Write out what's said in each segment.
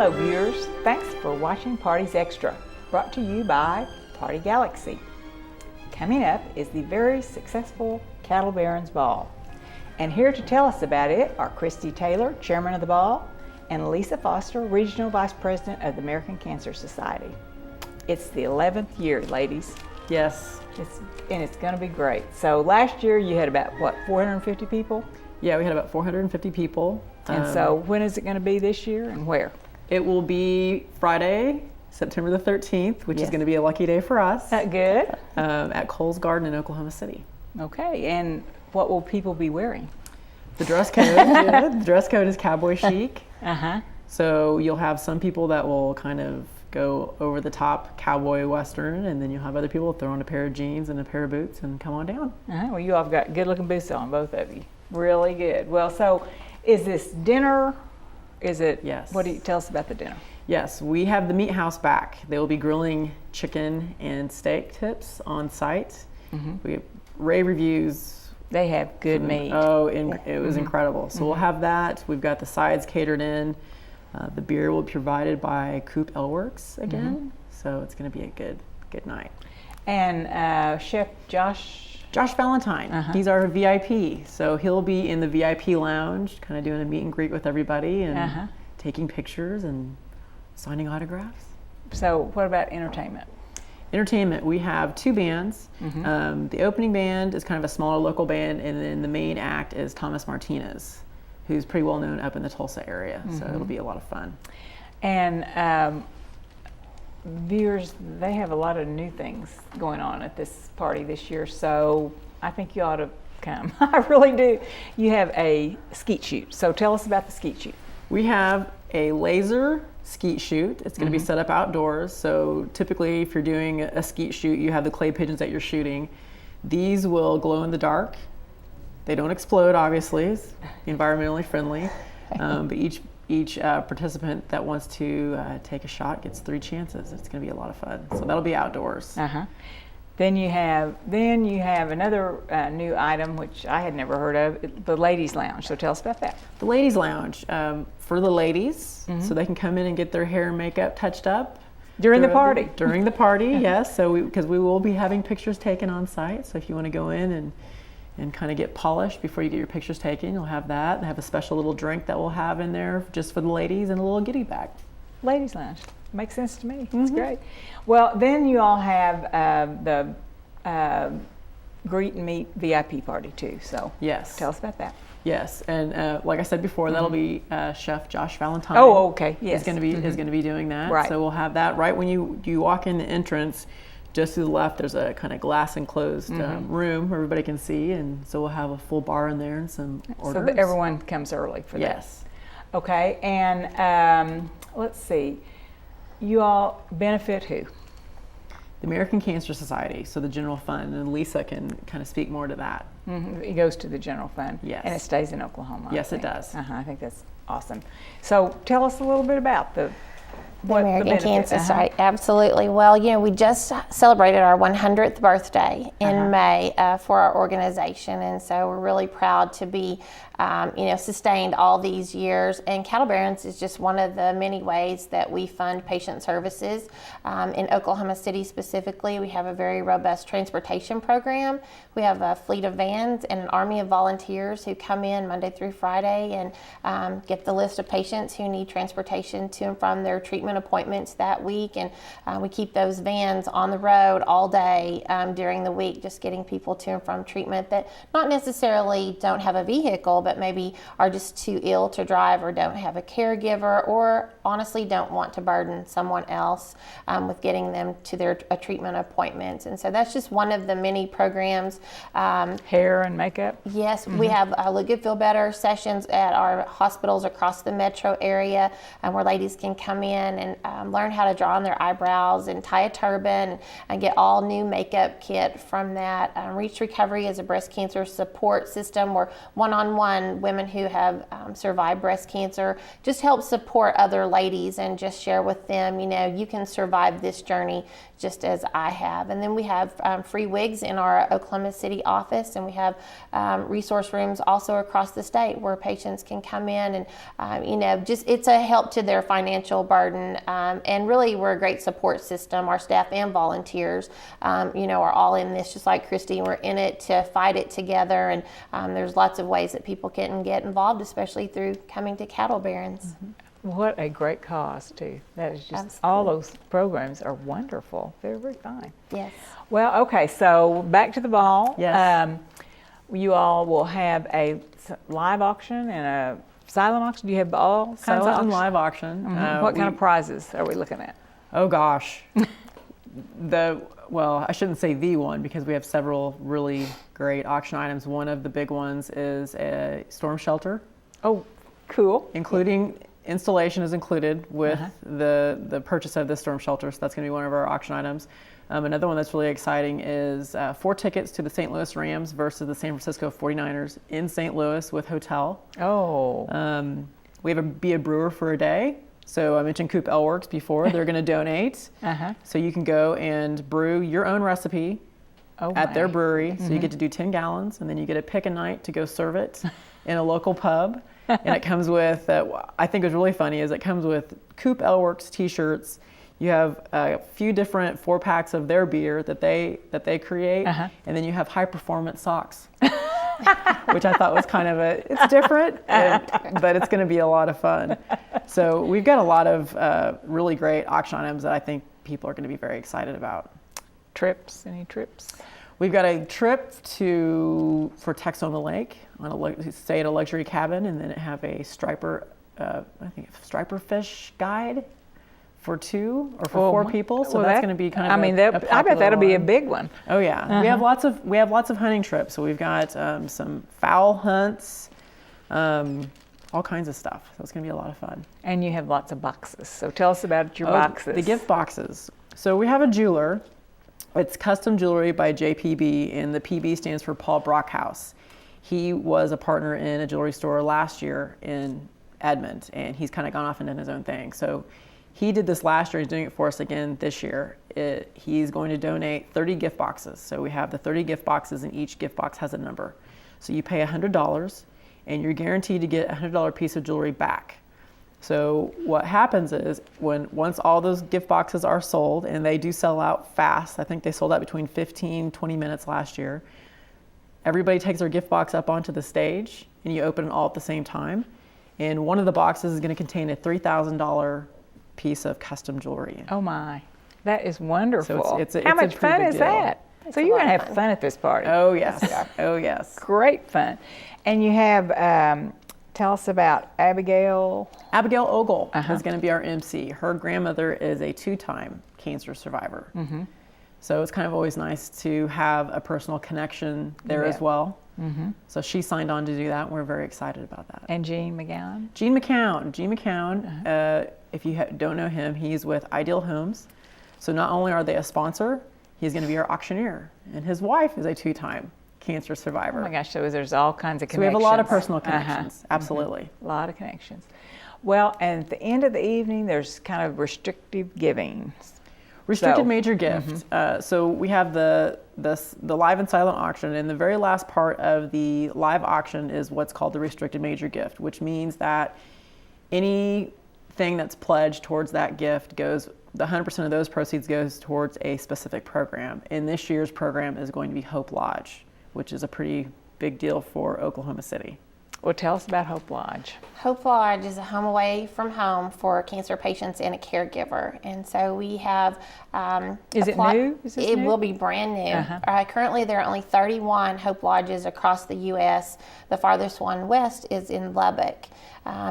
Hello viewers, thanks for watching Parties Extra, brought to you by Party Galaxy. Coming up is the very successful Cattle Barons Ball. And here to tell us about it are Christy Taylor, Chairman of the Ball, and Lesa Foster, Regional Vice President of the American Cancer Society. It's the 11th year, ladies. Yes. It's going to be great. So last year you had about, 450 people? Yeah, we had about 450 people. And so when is it going to be this year and where? It will be Friday, September the 13th, which is going to be a lucky day for us. Good. At Cole's Garden in Oklahoma City. Okay, and what will people be wearing? The dress code, the dress code is cowboy chic. Uh-huh. So you'll have some people that will kind of go over the top cowboy western, and then you'll have other people throw on a pair of jeans and a pair of boots and come on down. Well, you all have got good looking boots on, both of you. Really good. Well, so is this dinner? Is it? Yes. What do you tell us about the dinner? Yes, we have the meat house back. They will be grilling chicken and steak tips on site. Mm-hmm. We have rave reviews. They have good meat. Oh, it was incredible. So we'll have that. We've got the sides catered in. The beer will be provided by Coop Ale Works again. So it's going to be a good night. And Chef Josh Valentine, he's our VIP. So he'll be in the VIP lounge, kind of doing a meet and greet with everybody and taking pictures and signing autographs. So what about entertainment? Entertainment, we have two bands. The opening band is kind of a smaller local band, and then the main act is Thomas Martinez, who's pretty well known up in the Tulsa area. So it'll be a lot of fun. And viewers, they have a lot of new things going on at this party this year, so I think you ought to come. I really do. You have a skeet shoot, so tell us about the skeet shoot. We have a laser skeet shoot. It's going to be set up outdoors, so typically if you're doing a skeet shoot, you have the clay pigeons that you're shooting. These will glow in the dark. They don't explode, obviously. It's environmentally friendly, but each participant that wants to take a shot gets 3 chances. It's going to be a lot of fun. So that'll be outdoors. Then you have another new item which I had never heard of, the Ladies Lounge. So tell us about that. The Ladies Lounge for the ladies, so they can come in and get their hair and makeup touched up during the party. During the party, yes. So because we will be having pictures taken on site. So if you want to go in and kind of get polished before you get your pictures taken, you'll have that. They have a special little drink that we'll have in there just for the ladies and a little goodie bag. Ladies Lounge. Makes sense to me. That's great. Well, then you all have the Greet and Meet VIP party too. So yes, tell us about that. Yes, and like I said before, that'll be Chef Josh Valentine. Oh, okay. Yes, is going to be doing that. Right. So we'll have that right when you walk in the entrance. Just to the left, there's a kind of glass enclosed room where everybody can see, and so we'll have a full bar in there and some hors d'oeuvres. So that everyone comes early for that. Yes. Okay, and let's see. You all benefit who? The American Cancer Society, so the general fund, and Lesa can kind of speak more to that. It goes to the general fund. Yes. And it stays in Oklahoma. Yes, it does. I think that's awesome. So tell us a little bit about the American Cancer Society. Absolutely. Well, we just celebrated our 100th birthday in May for our organization, and so we're really proud to be sustained all these years. And Cattle Barons is just one of the many ways that we fund patient services. In Oklahoma City specifically, we have a very robust transportation program. We have a fleet of vans and an army of volunteers who come in Monday through Friday and get the list of patients who need transportation to and from their treatment appointments that week. And we keep those vans on the road all day during the week, just getting people to and from treatment that not necessarily don't have a vehicle, but maybe are just too ill to drive or don't have a caregiver, or honestly don't want to burden someone else with getting them to their treatment appointments. And so that's just one of the many programs. Hair and makeup? Yes, we have Look Good, Feel Better sessions at our hospitals across the metro area where ladies can come in and learn how to draw on their eyebrows and tie a turban and get all new makeup kit from that. Reach Recovery is a breast cancer support system where one-on-one women who have survived breast cancer just help support other ladies and just share with them, you can survive this journey just as I have. And then we have free wigs in our Oklahoma City office, and we have resource rooms also across the state where patients can come in and, just it's a help to their financial burden. And really, we're a great support system. Our staff and volunteers, are all in this, just like Christy. We're in it to fight it together. And there's lots of ways that people can get involved, especially through coming to Cattle Barons. Mm-hmm. What a great cause, too. That is just, Absolutely. all those programs are wonderful. Very, very fine. Yes. Well, okay, so back to the ball. Yes. You all will have a live auction and a silent auction. Do you have all kinds of Silent and auctions? live auction. Mm-hmm. What kind of prizes are we looking at? Oh gosh. Well, I shouldn't say the one because we have several really great auction items. One of the big ones is a storm shelter. Oh, cool. Including installation is included with the purchase of the storm shelter, so that's going to be one of our auction items. Another one that's really exciting is 4 tickets to the St. Louis Rams versus the San Francisco 49ers in St. Louis with hotel. Oh. We have be a brewer for a day. So I mentioned Coop Ale Works before. They're going to donate. So you can go and brew your own recipe at their brewery. So you get to do 10 gallons, and then you get a pick a night to go serve it in a local pub. And it comes with, I think what's really funny is it comes with Coop Ale Works t-shirts. You have a few different 4-packs of their beer that they create, and then you have high performance socks, which I thought was kind of it's different, but it's going to be a lot of fun. So we've got a lot of really great auction items that I think people are going to be very excited about. Any trips? We've got a trip for Texoma Lake stay at a luxury cabin, and then have a striper fish guide for 2 or for 4 people. So that's going to be kind of. I bet that'll be a big one. Oh yeah, we have lots of hunting trips. So we've got some fowl hunts, all kinds of stuff. So it's going to be a lot of fun. And you have lots of boxes. So tell us about your boxes. The gift boxes. So we have a jeweler. It's custom jewelry by JPB, and the PB stands for Paul Brockhouse. He was a partner in a jewelry store last year in Edmond, and he's kind of gone off and done his own thing. So he did this last year. He's doing it for us again this year. He's going to donate 30 gift boxes. So we have the 30 gift boxes, and each gift box has a number. So you pay $100, and you're guaranteed to get a $100 piece of jewelry back. So what happens is once all those gift boxes are sold, and they do sell out fast, I think they sold out between 15, 20 minutes last year, everybody takes their gift box up onto the stage, and you open it all at the same time. And one of the boxes is going to contain a $3,000 piece of custom jewelry. Oh my, that is wonderful. So how much fun is that? So you're going to have fun at this party. Oh yes, oh yes. Great fun. And you have, tell us about Abigail. Abigail Ogle is going to be our MC. Her grandmother is a 2-time cancer survivor. So it's kind of always nice to have a personal connection there as well. So she signed on to do that, and we're very excited about that. And Gene McCown? Gene McCown, if you don't know him, he's with Ideal Homes. So not only are they a sponsor, he's going to be our auctioneer. And his wife is a 2-time cancer survivor. Oh my gosh, so there's all kinds of connections. So we have a lot of personal connections, absolutely. A lot of connections. Well, and at the end of the evening, there's kind of restrictive giving. Restricted major gift. So we have the live and silent auction, and the very last part of the live auction is what's called the restricted major gift, which means that anything that's pledged towards that gift goes, the 100% of those proceeds goes towards a specific program. And this year's program is going to be Hope Lodge, which is a pretty big deal for Oklahoma City. Well, tell us about Hope Lodge. Hope Lodge is a home away from home for cancer patients and a caregiver. And so we have... Is it new? It will be brand new. Currently, there are only 31 Hope Lodges across the U.S. The farthest one west is in Lubbock.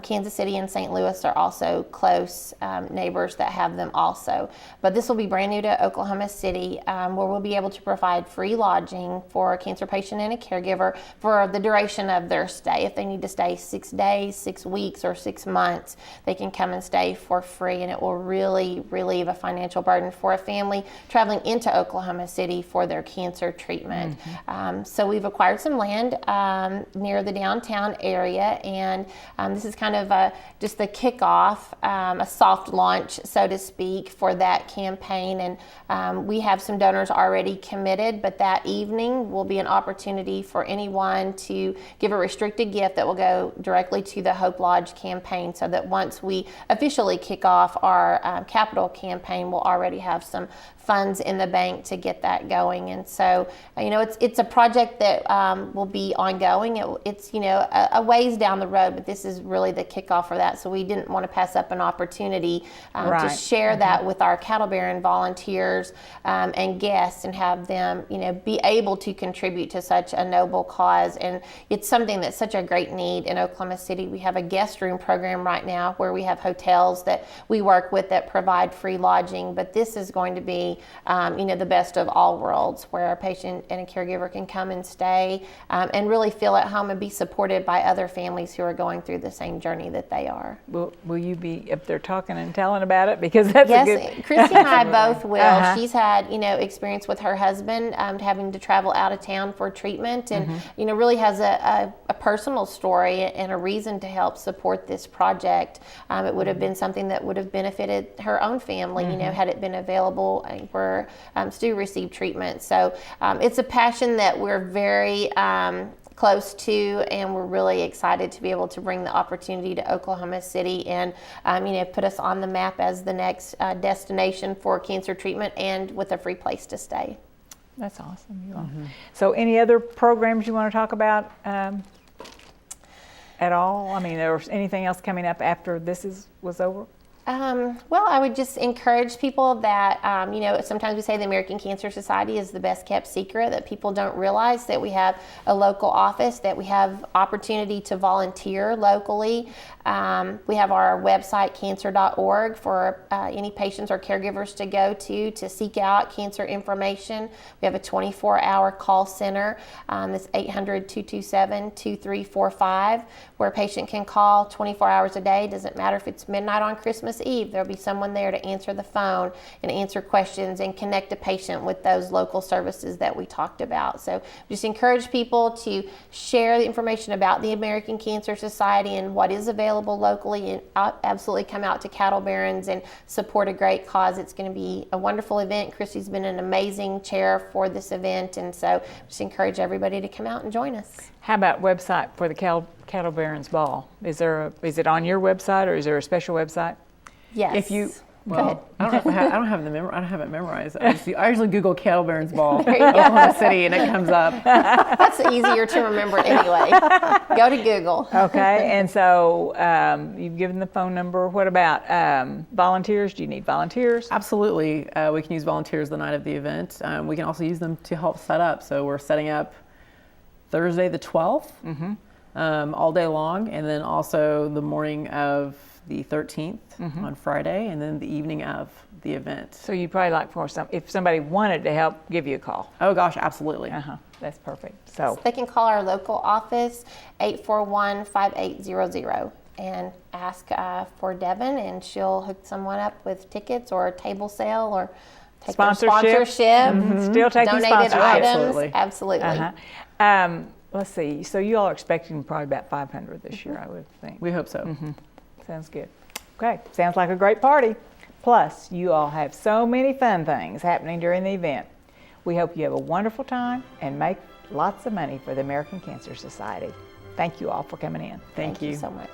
Kansas City and St. Louis are also close neighbors that have them also. But this will be brand new to Oklahoma City, where we'll be able to provide free lodging for a cancer patient and a caregiver for the duration of their stay. if they need to stay 6 days, 6 weeks, or 6 months, they can come and stay for free, and it will really relieve a financial burden for a family traveling into Oklahoma City for their cancer treatment. So we've acquired some land near the downtown area, and this is kind of just the kickoff, a soft launch, so to speak, for that campaign. And we have some donors already committed, but that evening will be an opportunity for anyone to give a restricted gift that will go directly to the Hope Lodge campaign, so that once we officially kick off our capital campaign, we'll already have some funds in the bank to get that going. And so, it's a project that will be ongoing. It's a ways down the road, but this is really the kickoff for that. So we didn't want to pass up an opportunity to share that with our cattle baron volunteers and guests, and have them, be able to contribute to such a noble cause. And it's something that's such a great need in Oklahoma City. We have a guest room program right now where we have hotels that we work with that provide free lodging, but this is going to be the best of all worlds, where a patient and a caregiver can come and stay and really feel at home and be supported by other families who are going through the same journey that they are. Will you be up there talking and telling about it? Because that's yes, a good... Christy and I both will. She's had experience with her husband having to travel out of town for treatment, and really has a personal story and a reason to help support this project. It would have been something that would have benefited her own family, had it been available where Stu received treatment. So it's a passion that we're very close to, and we're really excited to be able to bring the opportunity to Oklahoma City and put us on the map as the next destination for cancer treatment, and with a free place to stay. That's awesome. So any other programs you want to talk about at all? I mean, there was anything else coming up after this was over? Well, I would just encourage people that, sometimes we say the American Cancer Society is the best kept secret, that people don't realize that we have a local office, that we have opportunity to volunteer locally. We have our website, cancer.org, for any patients or caregivers to go to seek out cancer information. We have a 24-hour call center. That's 800-227-2345, where a patient can call 24 hours a day. Doesn't matter if it's midnight on Christmas Eve, there'll be someone there to answer the phone and answer questions and connect a patient with those local services that we talked about. So just encourage people to share the information about the American Cancer Society and what is available locally, and absolutely come out to Cattle Barons and support a great cause. It's going to be a wonderful event. Christy's been an amazing chair for this event, and so just encourage everybody to come out and join us. How about website for the Cattle Barons Ball? Is it on your website, or is there a special website? Yes. I don't have it memorized. I usually Google Cattle Barons Ball, Oklahoma City, and it comes up. That's easier to remember anyway. Go to Google. Okay, and so you've given the phone number. What about volunteers? Do you need volunteers? Absolutely. We can use volunteers the night of the event. We can also use them to help set up. So we're setting up Thursday the 12th, all day long, and then also the morning of the 13th on Friday, and then the evening of the event. So you'd probably like if somebody wanted to help, give you a call. Oh gosh, absolutely. That's perfect. So they can call our local office, 841-5800, and ask for Devin, and she'll hook someone up with tickets or a table sale or take sponsorship. Still taking donated sponsorship. Absolutely. Let's see. So you all are expecting probably about 500 this year, I would think. We hope so. Sounds good. Okay, sounds like a great party. Plus, you all have so many fun things happening during the event. We hope you have a wonderful time and make lots of money for the American Cancer Society. Thank you all for coming in. Thank you so much.